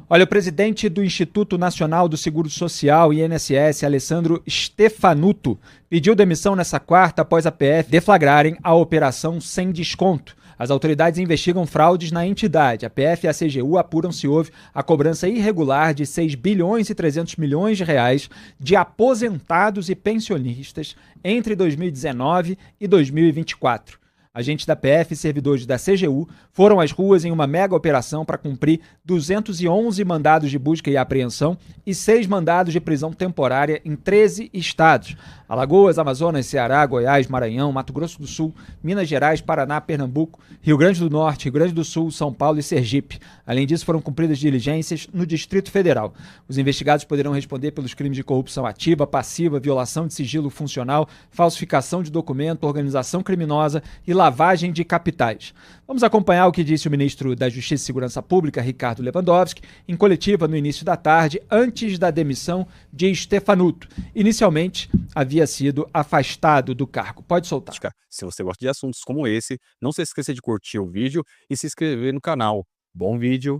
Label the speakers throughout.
Speaker 1: Olha, o presidente do Instituto Nacional do Seguro Social, INSS, Alessandro Stefanuto, pediu demissão nessa quarta após a PF deflagrarem a operação sem desconto. As autoridades investigam fraudes na entidade. A PF e a CGU apuram se houve a cobrança irregular de 6 bilhões e 300 milhões de reais de aposentados e pensionistas entre 2019 e 2024. Agentes da PF e servidores da CGU foram às ruas em uma mega operação para cumprir 211 mandados de busca e apreensão e 6 mandados de prisão temporária em 13 estados: Alagoas, Amazonas, Ceará, Goiás, Maranhão, Mato Grosso do Sul, Minas Gerais, Paraná, Pernambuco, Rio Grande do Norte, Rio Grande do Sul, São Paulo e Sergipe. Além disso, foram cumpridas diligências no Distrito Federal. Os investigados poderão responder pelos crimes de corrupção ativa, passiva, violação de sigilo funcional, falsificação de documento, organização criminosa e lavagem de capitais. Vamos acompanhar o que disse o ministro da Justiça e Segurança Pública, Ricardo Lewandowski, em coletiva no início da tarde, antes da demissão de Stefanuto. Inicialmente, havia sido afastado do cargo. Pode soltar.
Speaker 2: Se você gosta de assuntos como esse, não se esqueça de curtir o vídeo e se inscrever no canal. Bom vídeo.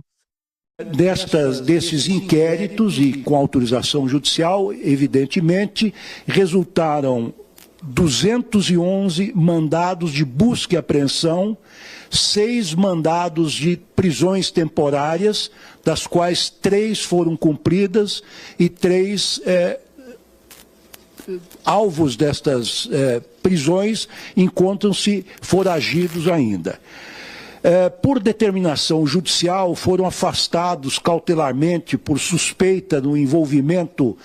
Speaker 3: Desses inquéritos e com autorização judicial, evidentemente, resultaram 211 mandados de busca e apreensão, 6 mandados de prisões temporárias, das quais 3 foram cumpridas e 3 alvos destas prisões encontram-se foragidos ainda. Por determinação judicial, foram afastados cautelarmente por suspeita do envolvimento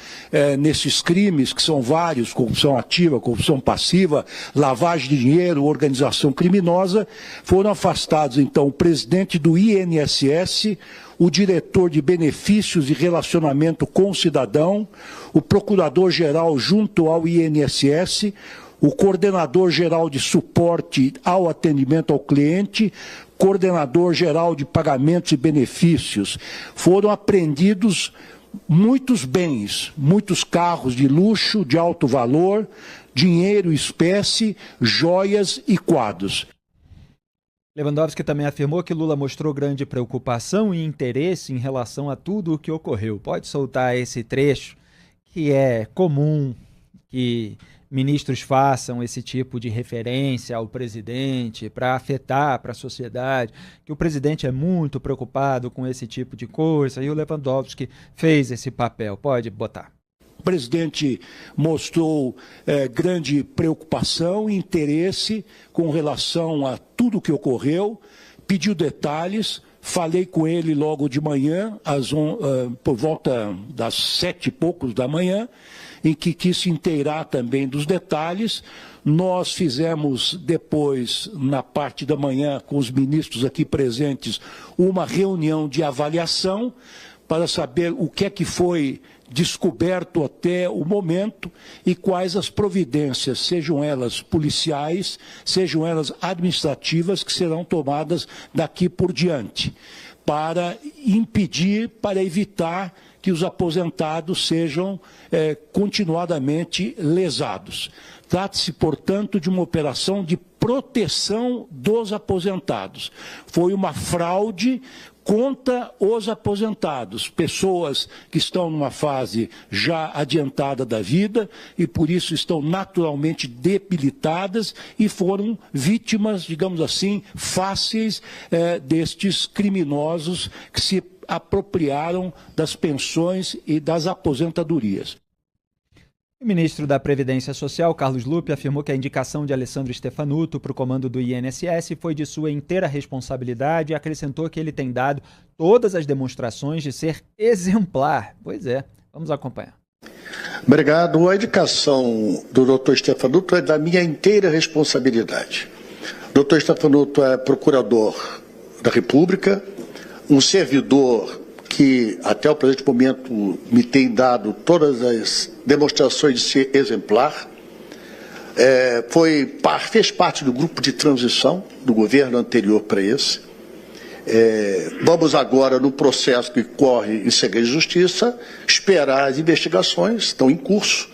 Speaker 3: nesses crimes, que são vários: corrupção ativa, corrupção passiva, lavagem de dinheiro, organização criminosa. Foram afastados, então, o presidente do INSS, o diretor de benefícios e relacionamento com o cidadão, o procurador-geral junto ao INSS, o coordenador-geral de suporte ao atendimento ao cliente, coordenador-geral de pagamentos e benefícios. Foram apreendidos muitos bens, muitos carros de luxo, de alto valor, dinheiro, espécie, joias e quadros.
Speaker 1: Lewandowski também afirmou que Lula mostrou grande preocupação e interesse em relação a tudo o que ocorreu. Pode soltar esse trecho, que é comum que ministros façam esse tipo de referência ao presidente para afetar para a sociedade, que o presidente é muito preocupado com esse tipo de coisa, e o Lewandowski fez esse papel. Pode botar.
Speaker 3: O presidente mostrou grande preocupação e interesse com relação a tudo o que ocorreu, pediu detalhes. Falei com ele logo de manhã, por volta das 7 e poucos da manhã, em que quis se inteirar também dos detalhes. Nós fizemos depois, na parte da manhã, com os ministros aqui presentes, uma reunião de avaliação para saber o que é que foi descoberto até o momento e quais as providências, sejam elas policiais, sejam elas administrativas, que serão tomadas daqui por diante, para impedir, para evitar que os aposentados sejam continuadamente lesados. Trata-se, portanto, de uma operação de proteção dos aposentados. Foi uma fraude contra os aposentados, pessoas que estão numa fase já adiantada da vida e por isso estão naturalmente debilitadas e foram vítimas, digamos assim, fáceis destes criminosos que se apropriaram das pensões e das aposentadorias.
Speaker 1: O ministro da Previdência Social, Carlos Lupe, afirmou que a indicação de Alessandro Stefanuto para o comando do INSS foi de sua inteira responsabilidade e acrescentou que ele tem dado todas as demonstrações de ser exemplar. Pois é, vamos acompanhar.
Speaker 4: Obrigado. A indicação do Dr. Stefanuto é da minha inteira responsabilidade. O Dr. Stefanuto é procurador da República, um servidor que até o presente momento me tem dado todas as demonstrações de ser exemplar. Fez parte do grupo de transição do governo anterior para esse. Vamos agora, no processo que corre em segredo de justiça, esperar as investigações, estão em curso.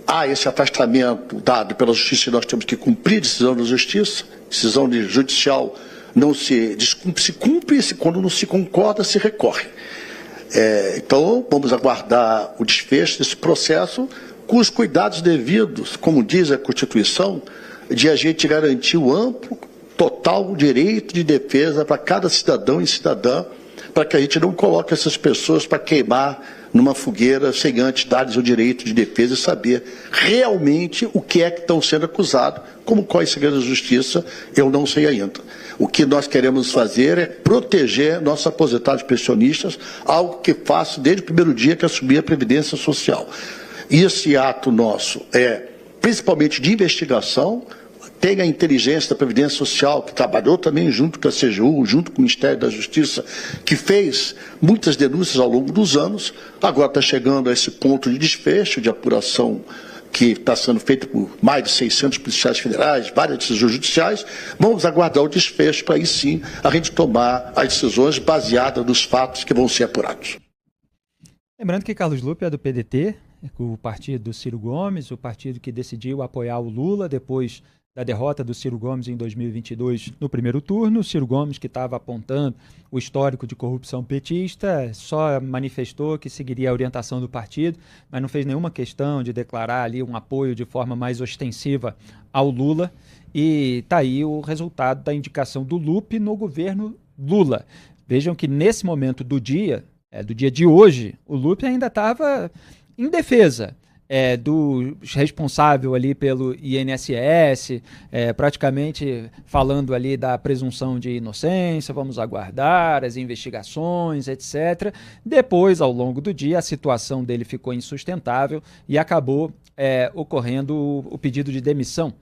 Speaker 4: Há esse afastamento dado pela justiça e nós temos que cumprir a decisão da justiça, decisão judicial não se descumpre, se cumpre, quando não se concorda, se recorre. Então, vamos aguardar o desfecho desse processo com os cuidados devidos, como diz a Constituição, de a gente garantir o amplo, total direito de defesa para cada cidadão e cidadã, para que a gente não coloque essas pessoas para queimar numa fogueira sem antes dar-lhes o direito de defesa e saber realmente o que é que estão sendo acusados, como qual é o segredo da justiça, eu não sei ainda. O que nós queremos fazer é proteger nossos aposentados pensionistas, algo que faço desde o primeiro dia que assumi a Previdência Social. E esse ato nosso é principalmente de investigação. Tem a inteligência da Previdência Social, que trabalhou também junto com a CGU, junto com o Ministério da Justiça, que fez muitas denúncias ao longo dos anos. Agora está chegando a esse ponto de desfecho, de apuração que está sendo feito por mais de 600 policiais federais, várias decisões judiciais. Vamos aguardar o desfecho para aí sim a gente tomar as decisões baseadas nos fatos que vão ser apurados.
Speaker 1: Lembrando que Carlos Lupe é do PDT, o partido do Ciro Gomes, o partido que decidiu apoiar o Lula depois da derrota do Ciro Gomes em 2022 no primeiro turno. O Ciro Gomes, que estava apontando o histórico de corrupção petista, só manifestou que seguiria a orientação do partido, mas não fez nenhuma questão de declarar ali um apoio de forma mais ostensiva ao Lula. E está aí o resultado da indicação do Lupe no governo Lula. Vejam que nesse momento do dia de hoje, o Lupe ainda estava em defesa do responsável ali pelo INSS, praticamente falando ali da presunção de inocência, vamos aguardar as investigações, etc. Depois, ao longo do dia, a situação dele ficou insustentável e acabou ocorrendo o pedido de demissão.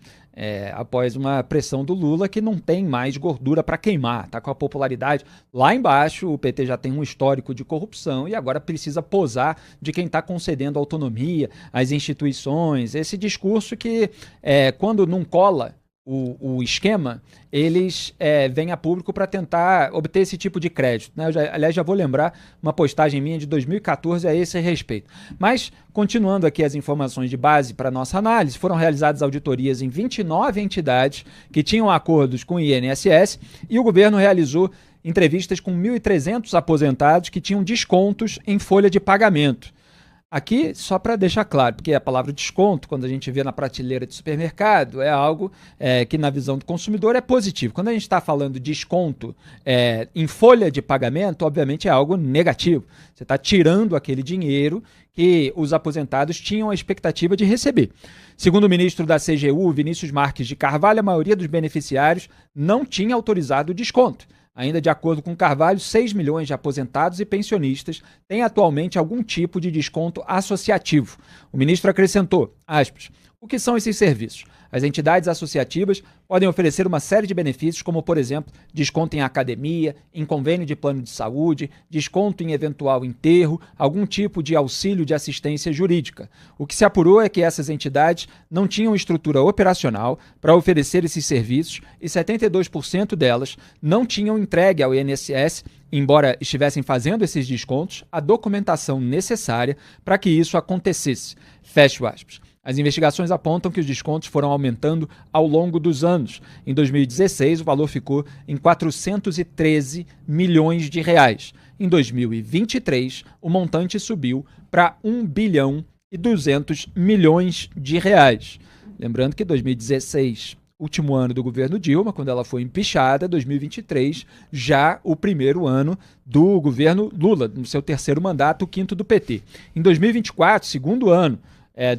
Speaker 1: Após uma pressão do Lula, que não tem mais gordura para queimar, está com a popularidade lá embaixo. O PT já tem um histórico de corrupção e agora precisa posar de quem está concedendo autonomia às instituições. Esse discurso que, quando não cola o esquema, eles vêm a público para tentar obter esse tipo de crédito, né? Aliás, já vou lembrar uma postagem minha de 2014 a esse respeito. Mas, continuando aqui as informações de base para nossa análise, foram realizadas auditorias em 29 entidades que tinham acordos com o INSS e o governo realizou entrevistas com 1.300 aposentados que tinham descontos em folha de pagamento. Aqui, só para deixar claro, porque a palavra desconto, quando a gente vê na prateleira de supermercado, é algo que na visão do consumidor é positivo. Quando a gente está falando de desconto em folha de pagamento, obviamente é algo negativo. Você está tirando aquele dinheiro que os aposentados tinham a expectativa de receber. Segundo o ministro da CGU, Vinícius Marques de Carvalho, a maioria dos beneficiários não tinha autorizado o desconto. Ainda de acordo com Carvalho, 6 milhões de aposentados e pensionistas têm atualmente algum tipo de desconto associativo. O ministro acrescentou, aspas, o que são esses serviços? As entidades associativas podem oferecer uma série de benefícios, como, por exemplo, desconto em academia, em convênio de plano de saúde, desconto em eventual enterro, algum tipo de auxílio de assistência jurídica. O que se apurou é que essas entidades não tinham estrutura operacional para oferecer esses serviços e 72% delas não tinham entregue ao INSS, embora estivessem fazendo esses descontos, a documentação necessária para que isso acontecesse. Fecho aspas. As investigações apontam que os descontos foram aumentando ao longo dos anos. Em 2016, o valor ficou em 413 milhões de reais. Em 2023, o montante subiu para 1 bilhão e 200 milhões de reais. Lembrando que 2016, último ano do governo Dilma, quando ela foi empichada, 2023, já o primeiro ano do governo Lula, no seu terceiro mandato, o quinto do PT. Em 2024, segundo ano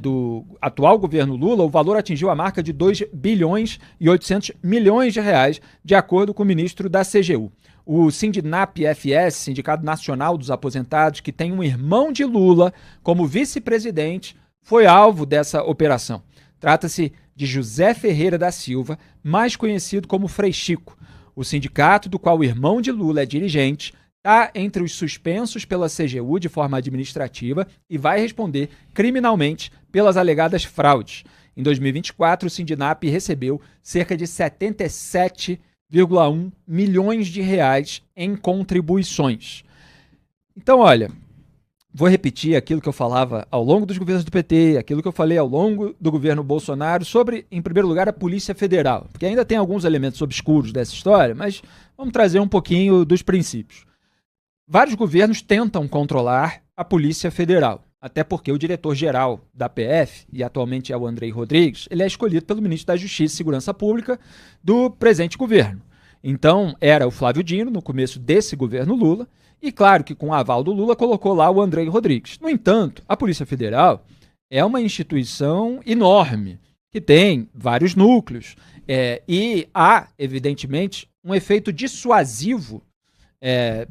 Speaker 1: do atual governo Lula, o valor atingiu a marca de 2 bilhões e 800 milhões de reais, de acordo com o ministro da CGU. O Sindinap-FS, Sindicato Nacional dos Aposentados, que tem um irmão de Lula como vice-presidente, foi alvo dessa operação. Trata-se de José Ferreira da Silva, mais conhecido como Frei Chico. O sindicato, do qual o irmão de Lula é dirigente, está entre os suspensos pela CGU de forma administrativa e vai responder criminalmente pelas alegadas fraudes. Em 2024, o Sindinap recebeu cerca de 77,1 milhões de reais em contribuições. Então, olha, vou repetir aquilo que eu falava ao longo dos governos do PT, aquilo que eu falei ao longo do governo Bolsonaro sobre, em primeiro lugar, a Polícia Federal, porque ainda tem alguns elementos obscuros dessa história, mas vamos trazer um pouquinho dos princípios. vários governos tentam controlar a Polícia Federal, até porque o diretor-geral da PF, e atualmente é o Andrei Rodrigues, ele é escolhido pelo ministro da Justiça e Segurança Pública do presente governo. Então, era o Flávio Dino, no começo desse governo Lula, e claro que com o aval do Lula colocou lá o Andrei Rodrigues. No entanto, a Polícia Federal é uma instituição enorme, que tem vários núcleos, e há, evidentemente, um efeito dissuasivo,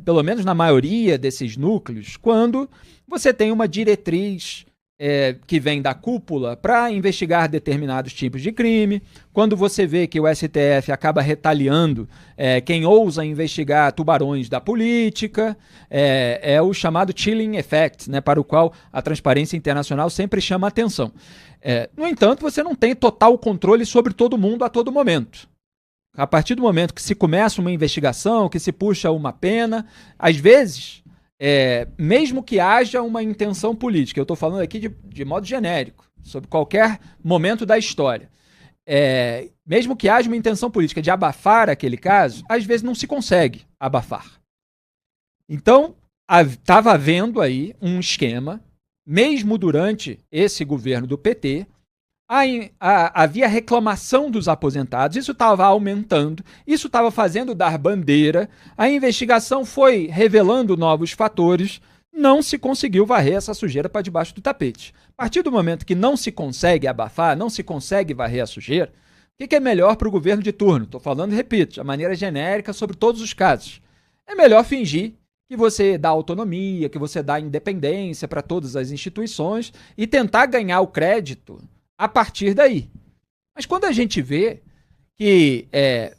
Speaker 1: pelo menos na maioria desses núcleos, quando você tem uma diretriz que vem da cúpula para investigar determinados tipos de crime, quando você vê que o STF acaba retaliando quem ousa investigar tubarões da política, é o chamado chilling effect, né, para o qual a Transparência Internacional sempre chama atenção. No entanto, você não tem total controle sobre todo mundo a todo momento. A partir do momento que se começa uma investigação, que se puxa uma pena, às vezes, mesmo que haja uma intenção política, eu estou falando aqui de modo genérico, sobre qualquer momento da história, mesmo que haja uma intenção política de abafar aquele caso, às vezes não se consegue abafar. Então, estava havendo aí um esquema, mesmo durante esse governo do PT, havia reclamação dos aposentados, isso estava aumentando, isso estava fazendo dar bandeira, a investigação foi revelando novos fatores, não se conseguiu varrer essa sujeira para debaixo do tapete. A partir do momento que não se consegue abafar, não se consegue varrer a sujeira, o que é melhor para o governo de turno? Estou falando, repito, de maneira genérica sobre todos os casos. É melhor fingir que você dá autonomia, que você dá independência para todas as instituições e tentar ganhar o crédito a partir daí. Mas quando a gente vê que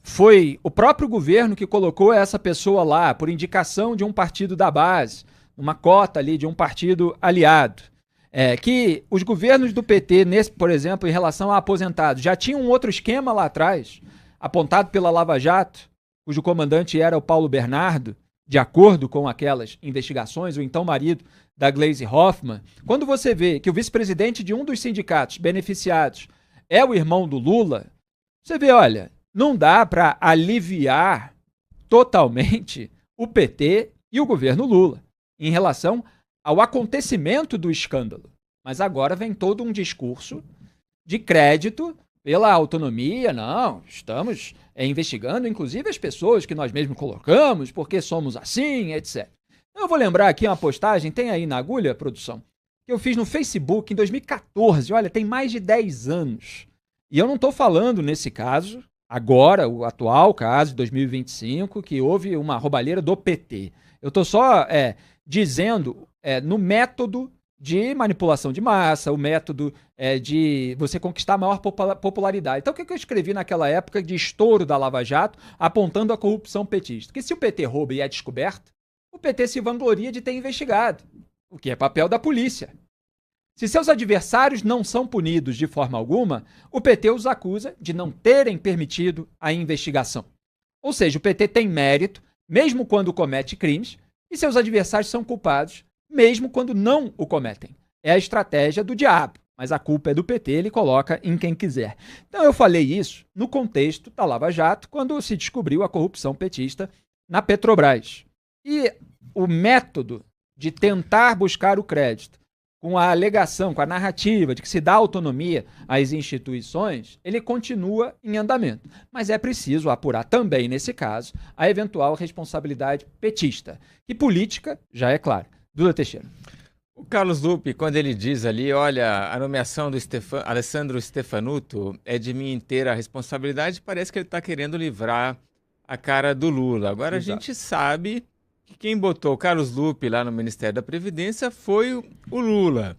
Speaker 1: foi o próprio governo que colocou essa pessoa lá por indicação de um partido da base, uma cota ali de um partido aliado, que os governos do PT, por exemplo, em relação a aposentados, já tinham um outro esquema lá atrás, apontado pela Lava Jato, cujo comandante era o Paulo Bernardo, de acordo com aquelas investigações, o então marido da Gleisi Hoffmann, quando você vê que o vice-presidente de um dos sindicatos beneficiados é o irmão do Lula, você vê, olha, não dá para aliviar totalmente o PT e o governo Lula em relação ao acontecimento do escândalo. Mas agora vem todo um discurso de crédito pela autonomia, não, estamos investigando, inclusive, as pessoas que nós mesmos colocamos, porque somos assim, etc. Eu vou lembrar aqui uma postagem, tem aí na agulha, produção, que eu fiz no Facebook em 2014, olha, tem mais de 10 anos. E eu não estou falando nesse caso, agora, o atual caso de 2025, que houve uma roubalheira do PT. Eu estou só dizendo no método de manipulação de massa, o método de você conquistar maior popularidade. Então, o que eu escrevi naquela época de estouro da Lava Jato, apontando a corrupção petista? Que se o PT rouba e é descoberto, o PT se vangloria de ter investigado, o que é papel da polícia. Se seus adversários não são punidos de forma alguma, o PT os acusa de não terem permitido a investigação. Ou seja, o PT tem mérito, mesmo quando comete crimes, e seus adversários são culpados, mesmo quando não o cometem. É a estratégia do diabo, mas a culpa é do PT, ele coloca em quem quiser. Então eu falei isso no contexto da Lava Jato, quando se descobriu a corrupção petista na Petrobras. E o método de tentar buscar o crédito com a alegação, com a narrativa de que se dá autonomia às instituições, ele continua em andamento. Mas é preciso apurar também, nesse caso, a eventual responsabilidade petista. E política, já é claro. Duda Teixeira.
Speaker 5: O Carlos Lupe, quando ele diz ali, olha, a nomeação do Alessandro Stefanuto é de minha inteira responsabilidade, parece que ele está querendo livrar a cara do Lula. Agora, exato, a gente sabe que quem botou o Carlos Lupe lá no Ministério da Previdência foi o Lula.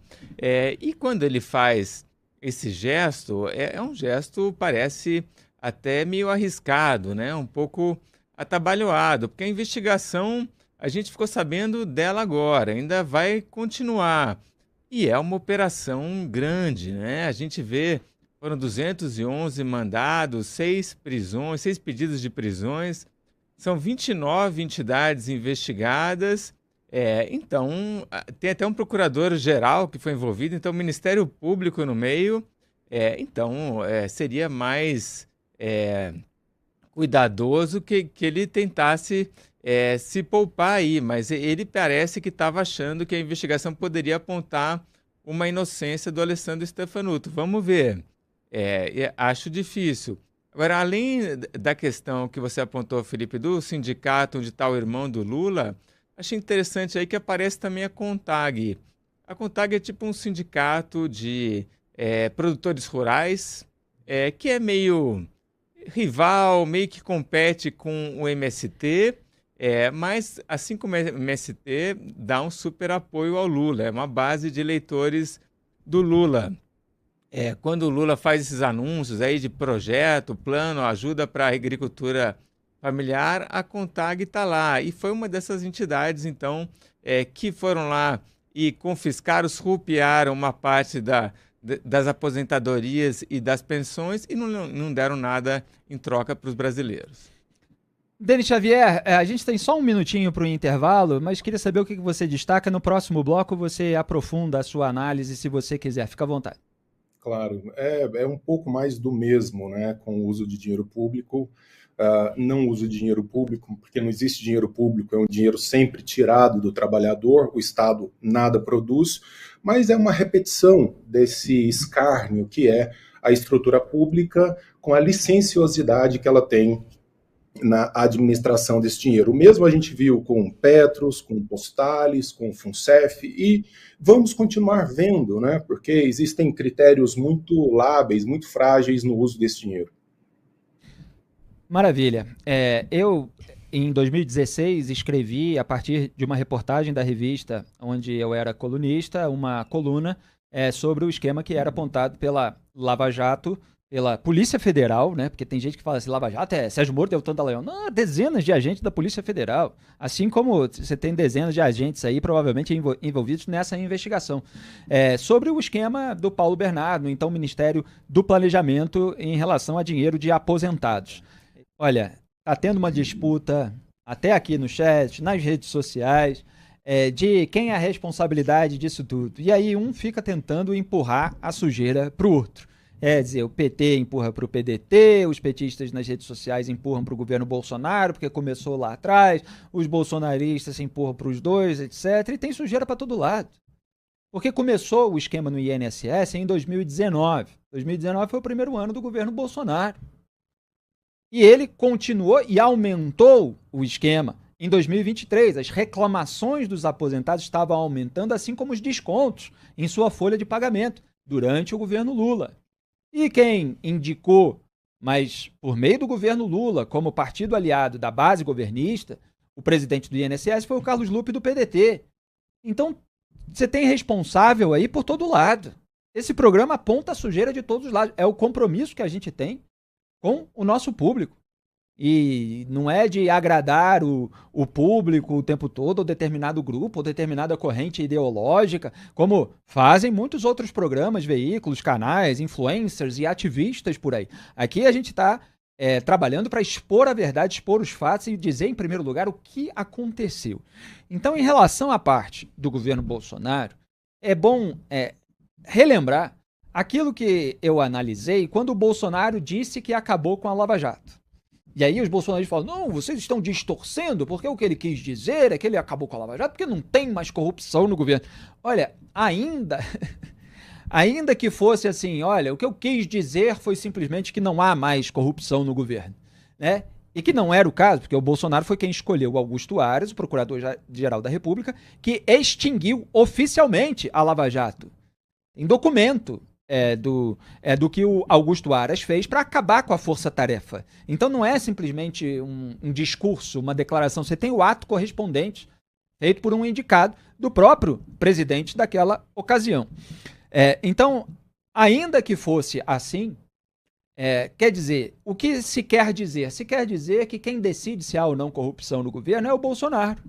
Speaker 5: E quando ele faz esse gesto, é um gesto, parece até meio arriscado, né? Um pouco atabalhoado, porque a investigação, a gente ficou sabendo dela agora, ainda vai continuar. E é uma operação grande, né? A gente vê, foram 211 mandados, 6 prisões, 6 pedidos de prisões, são 29 entidades investigadas, então tem até um procurador-geral que foi envolvido, então o Ministério Público no meio, então seria mais cuidadoso que ele tentasse se poupar aí, mas ele parece que estava achando que a investigação poderia apontar uma inocência do Alessandro Stefanuto. Vamos ver. Acho difícil. Agora, além da questão que você apontou, Felipe, do sindicato onde está o irmão do Lula, achei interessante aí que aparece também a CONTAG. A CONTAG é tipo um sindicato de produtores rurais, que é meio rival, meio que compete com o MST, mas assim como o MST dá um super apoio ao Lula, é uma base de eleitores do Lula. Quando o Lula faz esses anúncios aí de projeto, plano, ajuda para a agricultura familiar, a CONTAG está lá. E foi uma dessas entidades, então, que foram lá e confiscaram, surrupiaram uma parte das aposentadorias e das pensões e não deram nada em troca para os brasileiros.
Speaker 1: Denis Xavier, a gente tem só um minutinho para o intervalo, mas queria saber o que você destaca. No próximo bloco você aprofunda a sua análise, se você quiser. Fica à vontade.
Speaker 6: Claro, é um pouco mais do mesmo, né, com o uso de dinheiro público. Não uso de dinheiro público, porque não existe dinheiro público, é um dinheiro sempre tirado do trabalhador, o Estado nada produz, mas é uma repetição desse escárnio que é a estrutura pública com a licenciosidade que ela tem na administração desse dinheiro. O mesmo a gente viu com Petros, com Postales, com Funcef, e vamos continuar vendo, né? Porque existem critérios muito lábeis, muito frágeis no uso desse dinheiro.
Speaker 1: Maravilha. Eu, em 2016, escrevi, a partir de uma reportagem da revista onde eu era colunista, uma coluna sobre o esquema que era apontado pela Lava Jato, pela Polícia Federal, né? Porque tem gente que fala assim, Lava Jato Sérgio Moro, Deltan Dallagnol. Não, dezenas de agentes da Polícia Federal. Assim como você tem dezenas de agentes aí, provavelmente envolvidos nessa investigação. Sobre o esquema do Paulo Bernardo, então Ministério do Planejamento, em relação a dinheiro de aposentados. Olha, tá tendo uma disputa, até aqui no chat, nas redes sociais, de quem é a responsabilidade disso tudo. E aí um fica tentando empurrar a sujeira pro outro. Dizer, o PT empurra para o PDT, os petistas nas redes sociais empurram para o governo Bolsonaro, porque começou lá atrás, os bolsonaristas se empurram para os dois, etc. E tem sujeira para todo lado. Porque começou o esquema no INSS em 2019. 2019 foi o primeiro ano do governo Bolsonaro. E ele continuou e aumentou o esquema em 2023. As reclamações dos aposentados estavam aumentando, assim como os descontos em sua folha de pagamento, durante o governo Lula. E quem indicou, mas por meio do governo Lula, como partido aliado da base governista, o presidente do INSS foi o Carlos Lupe do PDT. Então, você tem responsável aí por todo lado. Esse programa aponta a sujeira de todos os lados. É o compromisso que a gente tem com o nosso público. E não é de agradar o público o tempo todo, ou determinado grupo, ou determinada corrente ideológica, como fazem muitos outros programas, veículos, canais, influencers e ativistas por aí. Aqui a gente está trabalhando para expor a verdade, expor os fatos e dizer, em primeiro lugar, o que aconteceu. Então, em relação à parte do governo Bolsonaro, é bom relembrar aquilo que eu analisei quando o Bolsonaro disse que acabou com a Lava Jato. E aí os bolsonaristas falam, não, vocês estão distorcendo, porque o que ele quis dizer é que ele acabou com a Lava Jato, porque não tem mais corrupção no governo. Olha, ainda que fosse assim, olha, o que eu quis dizer foi simplesmente que não há mais corrupção no governo, né? E que não era o caso, porque o Bolsonaro foi quem escolheu o Augusto Aras, o Procurador-Geral da República, que extinguiu oficialmente a Lava Jato. Em documento. Do que o Augusto Aras fez para acabar com a força-tarefa. Então não é simplesmente um discurso, uma declaração. Você tem o ato correspondente feito por um indicado do próprio presidente daquela ocasião. Então, ainda que fosse assim, quer dizer, o que se quer dizer? Se quer dizer que quem decide se há ou não corrupção no governo é o Bolsonaro.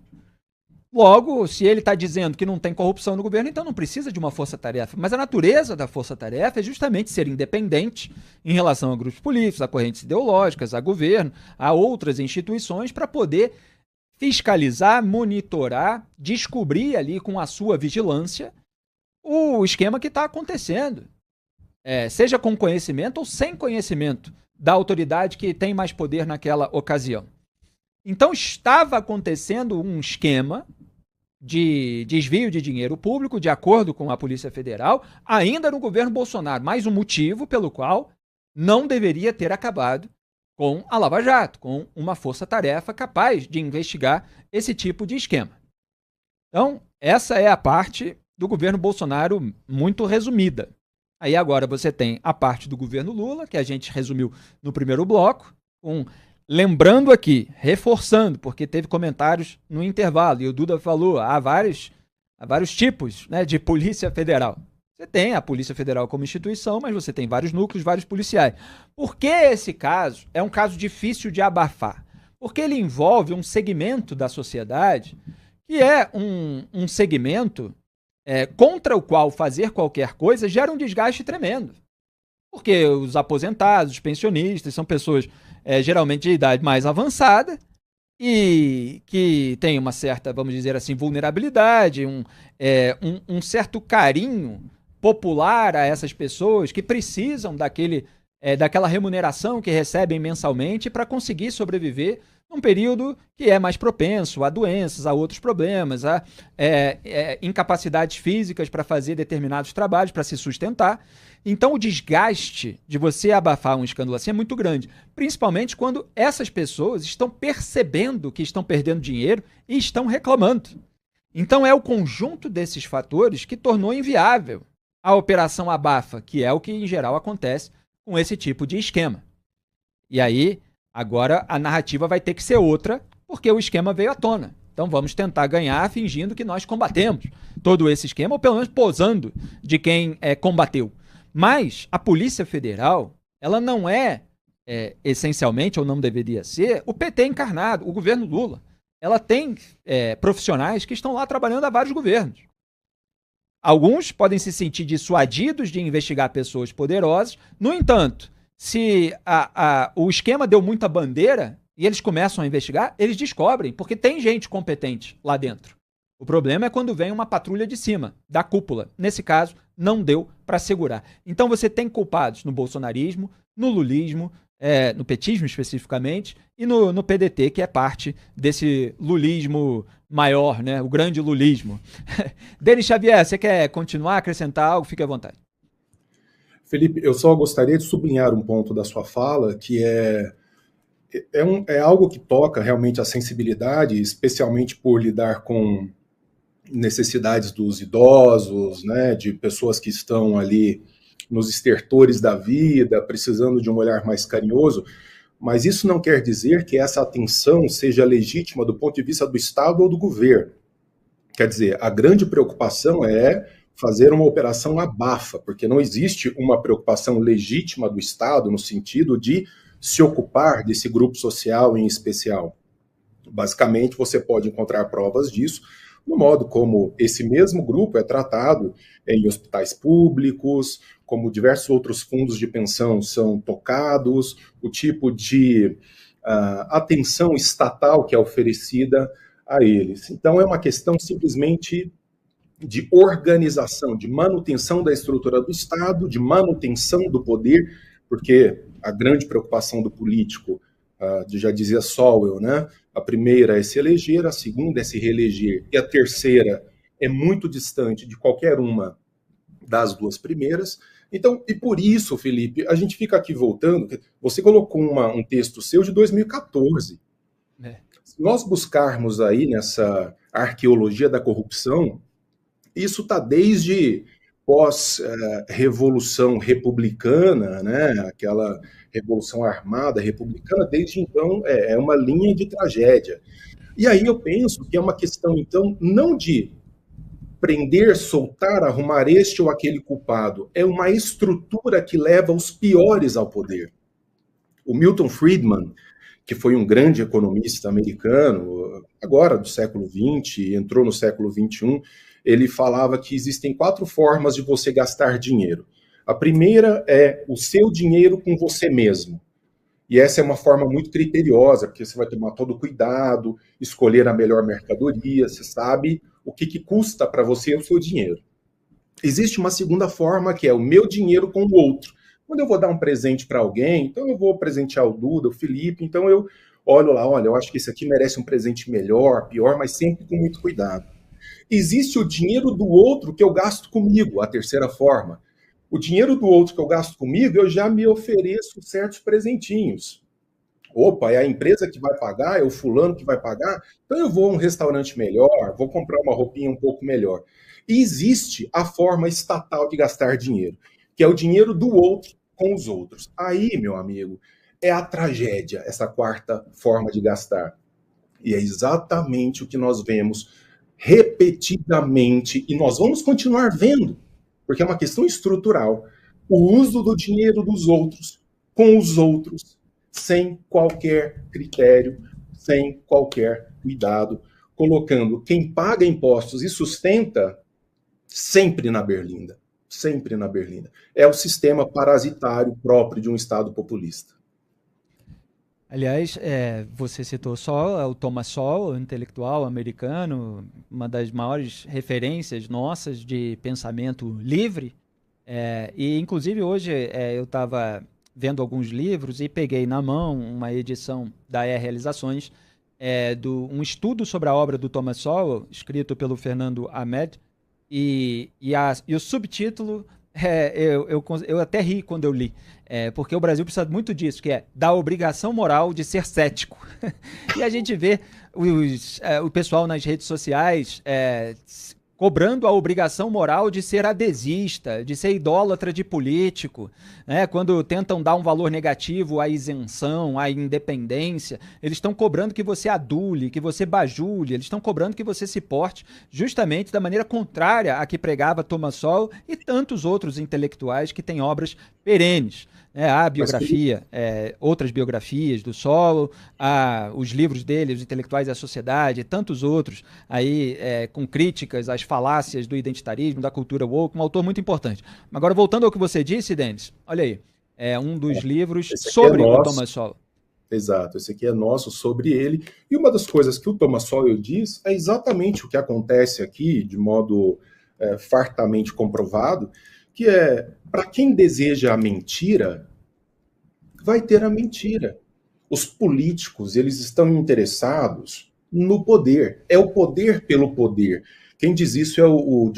Speaker 1: Logo, se ele está dizendo que não tem corrupção no governo, então não precisa de uma força-tarefa. Mas a natureza da força-tarefa é justamente ser independente em relação a grupos políticos, a correntes ideológicas, a governo, a outras instituições, para poder fiscalizar, monitorar, descobrir ali com a sua vigilância o esquema que está acontecendo. Seja com conhecimento ou sem conhecimento da autoridade que tem mais poder naquela ocasião. Então estava acontecendo um esquema de desvio de dinheiro público, de acordo com a Polícia Federal, ainda no governo Bolsonaro. Mais um motivo pelo qual não deveria ter acabado com a Lava Jato, com uma força-tarefa capaz de investigar esse tipo de esquema. Então, essa é a parte do governo Bolsonaro muito resumida. Aí agora você tem a parte do governo Lula, que a gente resumiu no primeiro bloco, lembrando aqui, reforçando, porque teve comentários no intervalo, e o Duda falou, há vários tipos, né, de Polícia Federal. Você tem a Polícia Federal como instituição, mas você tem vários núcleos, vários policiais. Por que esse caso é um caso difícil de abafar? Porque ele envolve um segmento da sociedade que é um segmento contra o qual fazer qualquer coisa gera um desgaste tremendo. Porque os aposentados, os pensionistas, são pessoas geralmente de idade mais avançada e que têm uma certa, vamos dizer assim, vulnerabilidade, um certo carinho popular a essas pessoas que precisam daquela remuneração que recebem mensalmente para conseguir sobreviver num período que é mais propenso a doenças, a outros problemas, a incapacidades físicas para fazer determinados trabalhos, para se sustentar. Então o desgaste de você abafar um escândalo assim é muito grande, principalmente quando essas pessoas estão percebendo que estão perdendo dinheiro e estão reclamando. Então é o conjunto desses fatores que tornou inviável a operação abafa, que é o que em geral acontece com esse tipo de esquema. E aí, agora a narrativa vai ter que ser outra, porque o esquema veio à tona. Então vamos tentar ganhar fingindo que nós combatemos todo esse esquema, ou pelo menos posando de quem combateu. Mas a Polícia Federal, ela não essencialmente, ou não deveria ser, o PT encarnado, o governo Lula. Ela tem profissionais que estão lá trabalhando há vários governos. Alguns podem se sentir dissuadidos de investigar pessoas poderosas. No entanto, se o esquema deu muita bandeira e eles começam a investigar, eles descobrem, porque tem gente competente lá dentro. O problema é quando vem uma patrulha de cima, da cúpula. Nesse caso, não deu para segurar. Então você tem culpados no bolsonarismo, no lulismo, no petismo especificamente, e no PDT, que é parte desse lulismo maior, né? O grande lulismo. Denis Xavier, você quer continuar, acrescentar algo? Fique à vontade.
Speaker 6: Felipe, eu só gostaria de sublinhar um ponto da sua fala, que é algo que toca realmente a sensibilidade, especialmente por lidar com necessidades dos idosos, né, de pessoas que estão ali nos estertores da vida, precisando de um olhar mais carinhoso, mas isso não quer dizer que essa atenção seja legítima do ponto de vista do Estado ou do governo. Quer dizer, a grande preocupação é fazer uma operação abafa, porque não existe uma preocupação legítima do Estado no sentido de se ocupar desse grupo social em especial. Basicamente, você pode encontrar provas disso no modo como esse mesmo grupo é tratado em hospitais públicos, como diversos outros fundos de pensão são tocados, o tipo de atenção estatal que é oferecida a eles. Então, é uma questão simplesmente de organização, de manutenção da estrutura do Estado, de manutenção do poder, porque a grande preocupação do político, já dizia Sowell, né? A primeira é se eleger, a segunda é se reeleger, e a terceira é muito distante de qualquer uma das duas primeiras. Então, e por isso, Felipe, a gente fica aqui voltando, você colocou um texto seu de 2014. Se nós buscarmos aí nessa arqueologia da corrupção, isso está desde pós-revolução republicana, né? Aquela revolução armada republicana, desde então é uma linha de tragédia. E aí eu penso que é uma questão, então, não de prender, soltar, arrumar este ou aquele culpado, é uma estrutura que leva os piores ao poder. O Milton Friedman, que foi um grande economista americano, agora do século XX, entrou no século XXI, ele falava que existem 4 formas de você gastar dinheiro. A primeira é o seu dinheiro com você mesmo. E essa é uma forma muito criteriosa, porque você vai tomar todo o cuidado, escolher a melhor mercadoria, você sabe o que custa para você o seu dinheiro. Existe uma segunda forma, que é o meu dinheiro com o outro. Quando eu vou dar um presente para alguém, então eu vou presentear o Duda, o Felipe, então eu olho lá, olha, eu acho que esse aqui merece um presente melhor, pior, mas sempre com muito cuidado. Existe o dinheiro do outro que eu gasto comigo, a terceira forma. O dinheiro do outro que eu gasto comigo, eu já me ofereço certos presentinhos. Opa, é a empresa que vai pagar, é o fulano que vai pagar, então eu vou a um restaurante melhor, vou comprar uma roupinha um pouco melhor. E existe a forma estatal de gastar dinheiro, que é o dinheiro do outro com os outros. Aí, meu amigo, é a tragédia, essa quarta forma de gastar. E é exatamente o que nós vemos repetidamente, e nós vamos continuar vendo, porque é uma questão estrutural. O uso do dinheiro dos outros com os outros, sem qualquer critério, sem qualquer cuidado, colocando quem paga impostos e sustenta sempre na berlinda. Sempre na berlinda. É o sistema parasitário próprio de um Estado populista.
Speaker 1: Aliás, você citou Sowell, o Thomas Sowell, intelectual americano, uma das maiores referências nossas de pensamento livre. E, inclusive, hoje eu estava vendo alguns livros e peguei na mão uma edição da Realizações, um estudo sobre a obra do Thomas Sowell, escrito pelo Fernando Ahmed, e o subtítulo, eu até ri quando eu li, porque o Brasil precisa muito disso, que é da obrigação moral de ser cético. E a gente vê o pessoal nas redes sociais cobrando a obrigação moral de ser adesista, de ser idólatra de político, né? Quando tentam dar um valor negativo à isenção, à independência, eles estão cobrando que você adule, que você bajule, eles estão cobrando que você se porte justamente da maneira contrária à que pregava Thomas Sowell e tantos outros intelectuais que têm obras perenes. Há biografia, outras biografias do Sowell, há os livros dele, Os Intelectuais e a Sociedade, tantos outros aí com críticas às falácias do identitarismo, da cultura woke, um autor muito importante. Agora, voltando ao que você disse, Denis, olha aí, um dos livros sobre o Thomas Sowell.
Speaker 6: Exato, esse aqui é nosso, sobre ele. E uma das coisas que o Thomas Sowell diz é exatamente o que acontece aqui, de modo fartamente comprovado, que para quem deseja a mentira, vai ter a mentira. Os políticos, eles estão interessados no poder. É o poder pelo poder. Quem diz isso é o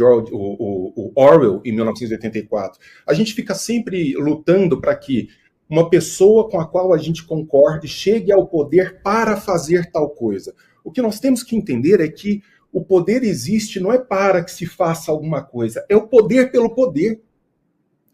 Speaker 6: Orwell, em 1984. A gente fica sempre lutando para que uma pessoa com a qual a gente concorde chegue ao poder para fazer tal coisa. O que nós temos que entender é que o poder existe não é para que se faça alguma coisa, é o poder pelo poder.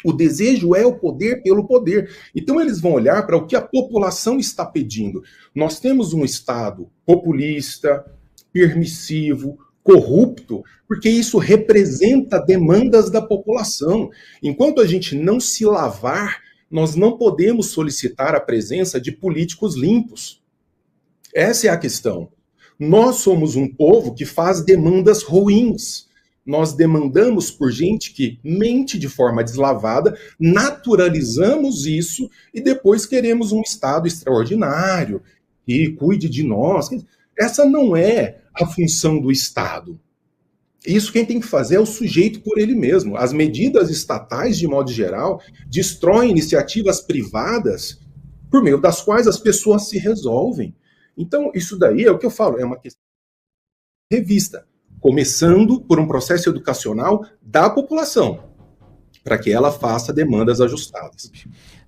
Speaker 6: O desejo é o poder pelo poder. Então eles vão olhar para o que a população está pedindo. Nós temos um Estado populista, permissivo, corrupto, porque isso representa demandas da população. Enquanto a gente não se lavar, nós não podemos solicitar a presença de políticos limpos. Essa é a questão. Nós somos um povo que faz demandas ruins. Nós demandamos por gente que mente de forma deslavada, naturalizamos isso e depois queremos um Estado extraordinário que cuide de nós. Essa não é a função do Estado. Isso quem tem que fazer é o sujeito por ele mesmo. As medidas estatais, de modo geral, destroem iniciativas privadas por meio das quais as pessoas se resolvem. Então, isso daí é o que eu falo, é uma questão de revista. Começando por um processo educacional da população, para que ela faça demandas ajustadas.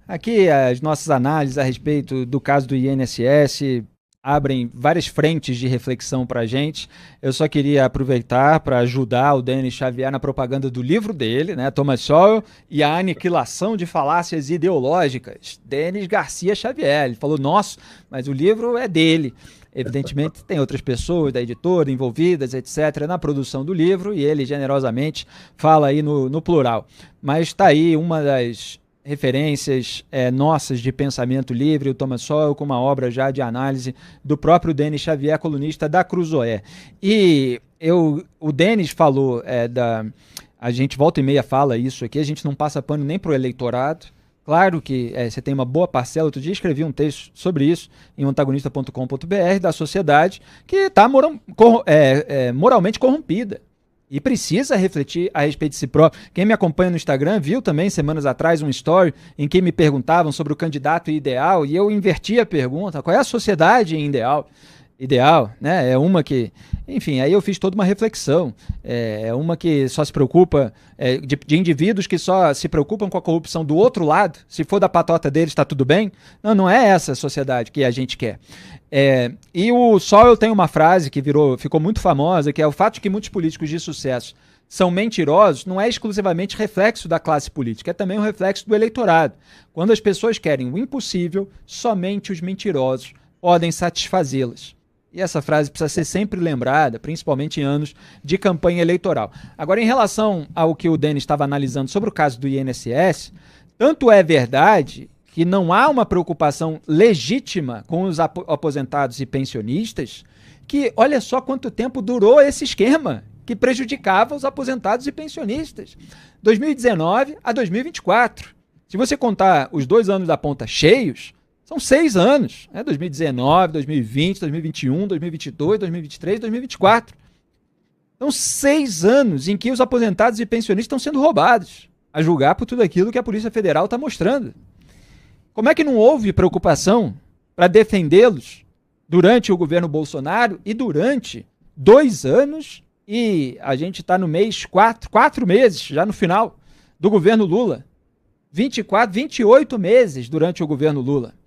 Speaker 1: Aqui as nossas análises a respeito do caso do INSS abrem várias frentes de reflexão para a gente. Eu só queria aproveitar para ajudar o Denis Xavier na propaganda do livro dele, né, Thomas Sowell e a aniquilação de falácias ideológicas. Denis Garcia Xavier, ele falou nosso, mas o livro é dele. Evidentemente, tem outras pessoas da editora envolvidas, etc., na produção do livro, e ele generosamente fala aí no plural. Mas está aí uma das referências nossas de pensamento livre, o Thomas Sowell, com uma obra já de análise do próprio Denis Xavier, colunista da Cruzoé. E o Denis falou a gente volta e meia fala isso aqui, a gente não passa pano nem para o eleitorado. Claro que você tem uma boa parcela. Outro dia escrevi um texto sobre isso em antagonista.com.br da sociedade que está moralmente corrompida. E precisa refletir a respeito de si próprio. Quem me acompanha no Instagram viu também, semanas atrás, um story em que me perguntavam sobre o candidato ideal e eu inverti a pergunta: qual é a sociedade ideal? Ideal, né? É uma que... Enfim, aí eu fiz toda uma reflexão. É uma que só se preocupa... de indivíduos que só se preocupam com a corrupção do outro lado. Se for da patota deles, está tudo bem. Não, não é essa a sociedade que a gente quer. E o Sowell tem uma frase que ficou muito famosa, que é: o fato de que muitos políticos de sucesso são mentirosos não é exclusivamente reflexo da classe política, é também um reflexo do eleitorado. Quando as pessoas querem o impossível, somente os mentirosos podem satisfazê-las. E essa frase precisa ser sempre lembrada, principalmente em anos de campanha eleitoral. Agora, em relação ao que o Denis estava analisando sobre o caso do INSS, tanto é verdade que não há uma preocupação legítima com os aposentados e pensionistas, que olha só quanto tempo durou esse esquema que prejudicava os aposentados e pensionistas. 2019 a 2024. Se você contar os 2 anos da ponta cheios, são 6 anos, né? 2019, 2020, 2021, 2022, 2023, 2024. São 6 anos em que os aposentados e pensionistas estão sendo roubados, a julgar por tudo aquilo que a Polícia Federal está mostrando. Como é que não houve preocupação para defendê-los durante o governo Bolsonaro e durante 2 anos, e a gente está no mês 4 meses, já no final, do governo Lula. 28 meses durante o governo Lula.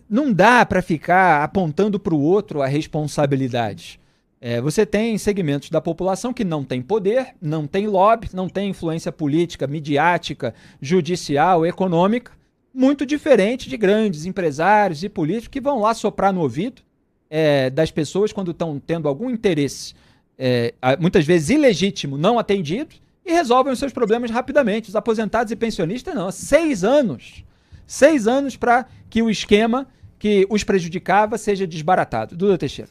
Speaker 1: Não dá para ficar apontando para o outro a responsabilidade. Você tem segmentos da população que não tem poder, não tem lobby, não tem influência política, midiática, judicial, econômica, muito diferente de grandes empresários e políticos que vão lá soprar no ouvido das pessoas quando estão tendo algum interesse, muitas vezes ilegítimo, não atendido, e resolvem os seus problemas rapidamente. Os aposentados e pensionistas não. 6 anos. 6 anos para que o esquema que os prejudicava seja desbaratado. Duda Teixeira.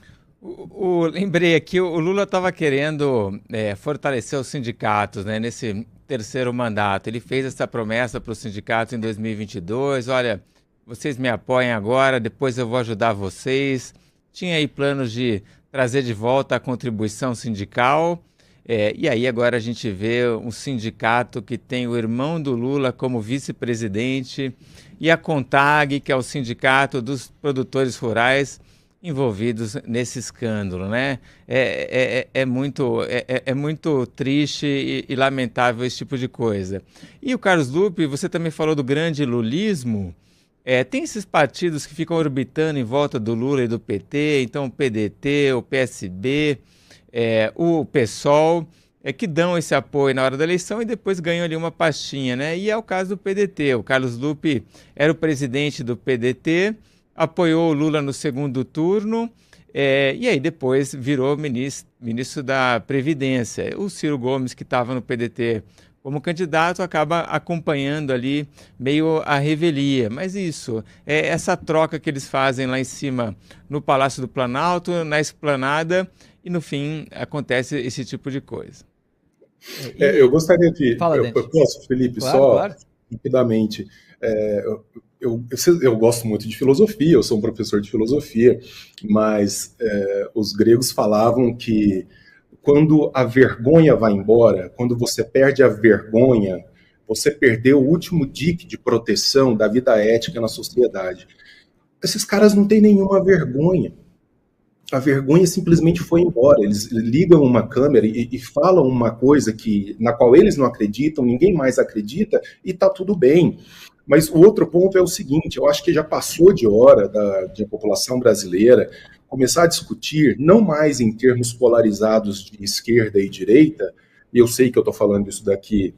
Speaker 5: Lembrei aqui, o Lula estava querendo fortalecer os sindicatos, né, nesse terceiro mandato. Ele fez essa promessa para os sindicatos em 2022, olha, vocês me apoiem agora, depois eu vou ajudar vocês. Tinha aí planos de trazer de volta a contribuição sindical, e aí agora a gente vê um sindicato que tem o irmão do Lula como vice-presidente e a CONTAG, que é o sindicato dos produtores rurais, envolvidos nesse escândalo, né? É muito triste e lamentável esse tipo de coisa. E o Carlos Lupe, você também falou do grande lulismo. Tem esses partidos que ficam orbitando em volta do Lula e do PT, então o PDT, o PSB, o PSOL, que dão esse apoio na hora da eleição e depois ganham ali uma pastinha, né? E é o caso do PDT. O Carlos Lupe era o presidente do PDT, apoiou o Lula no segundo turno, e aí depois virou ministro da Previdência. O Ciro Gomes, que estava no PDT como candidato, acaba acompanhando ali meio a revelia. Mas isso, essa troca que eles fazem lá em cima no Palácio do Planalto, na Esplanada, e no fim acontece esse tipo de coisa.
Speaker 6: Eu gostaria de...
Speaker 1: eu
Speaker 6: posso, Felipe,
Speaker 1: claro.
Speaker 6: Rapidamente. Eu gosto muito de filosofia, eu sou um professor de filosofia, mas os gregos falavam que quando a vergonha vai embora, quando você perde a vergonha, você perdeu o último dique de proteção da vida ética na sociedade. Esses caras não têm nenhuma vergonha. A vergonha simplesmente foi embora. Eles ligam uma câmera e falam uma coisa na qual eles não acreditam, ninguém mais acredita, e tá tudo bem. Mas o outro ponto é o seguinte, eu acho que já passou de hora da população brasileira começar a discutir, não mais em termos polarizados de esquerda e direita, e eu sei que eu estou falando isso daqui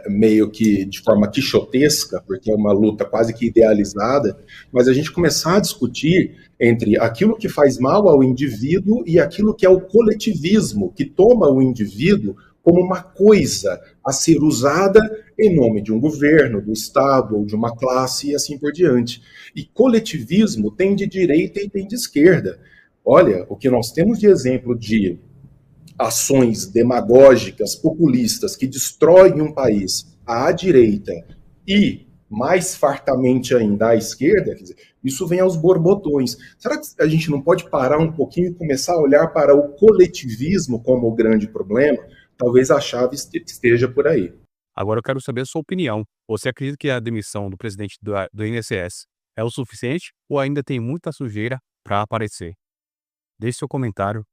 Speaker 6: meio que de forma quixotesca, porque é uma luta quase que idealizada, mas a gente começar a discutir entre aquilo que faz mal ao indivíduo e aquilo que é o coletivismo, que toma o indivíduo como uma coisa a ser usada em nome de um governo, do Estado ou de uma classe e assim por diante. E coletivismo tem de direita e tem de esquerda. Olha, o que nós temos de exemplo de ações demagógicas, populistas, que destroem um país à direita e mais fartamente ainda à esquerda, quer dizer, isso vem aos borbotões. Será que a gente não pode parar um pouquinho e começar a olhar para o coletivismo como o grande problema? Talvez a chave esteja por aí.
Speaker 2: Agora eu quero saber a sua opinião. Você acredita que a demissão do presidente do INSS é o suficiente ou ainda tem muita sujeira para aparecer? Deixe seu comentário